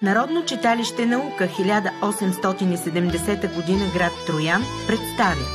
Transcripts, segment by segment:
Народно читалище Наука 1870 година, град Троян, представя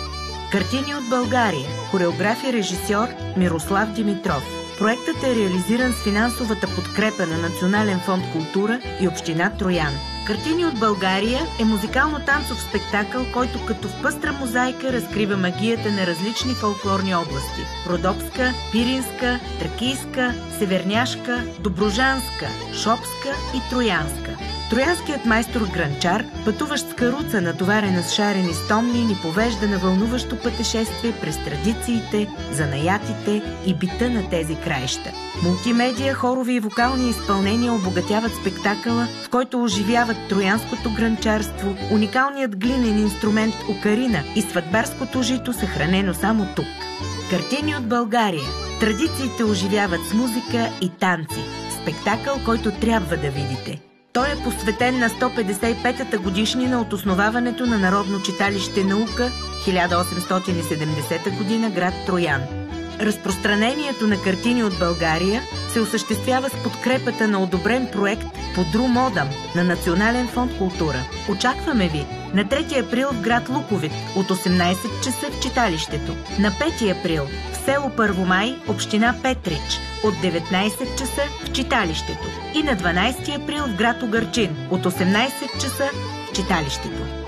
Картини от България. Хореография, режисьор Мирослав Димитров. Проектът е реализиран с финансовата подкрепа на Национален фонд култура и община Троян. Картини от България е музикално-танцов спектакъл, който като в пъстра мозайка разкрива магията на различни фолклорни области – Родопска, Пиринска, Тракийска, Северняшка, Доброжанска, Шопска и Троянска. Троянският майстор-гранчар, пътуващ с каруца, натоварена с шарени стомни, ни повежда на вълнуващо пътешествие през традициите, занаятите и бита на тези краища. Мултимедия, хорови и вокални изпълнения обогатяват спектакъла, в който оживяват троянското гранчарство, уникалният глинен инструмент окарина и сватбарското жито, съхранено само тук. Картини от България. Традициите оживяват с музика и танци. Спектакъл, който трябва да видите. Той е посветен на 155-та годишнина от основаването на Народно читалище Наука 1870 година, град Троян. Разпространението на Картини от България се осъществява с подкрепата на одобрен проект Подру-Модам на Национален фонд култура. Очакваме ви на 3 април в град Луковит от 18 часа в читалището, на 5 април в село Първомай, община Петрич, от 19 часа в читалището и на 12 април в град Угърчин от 18 часа в читалището.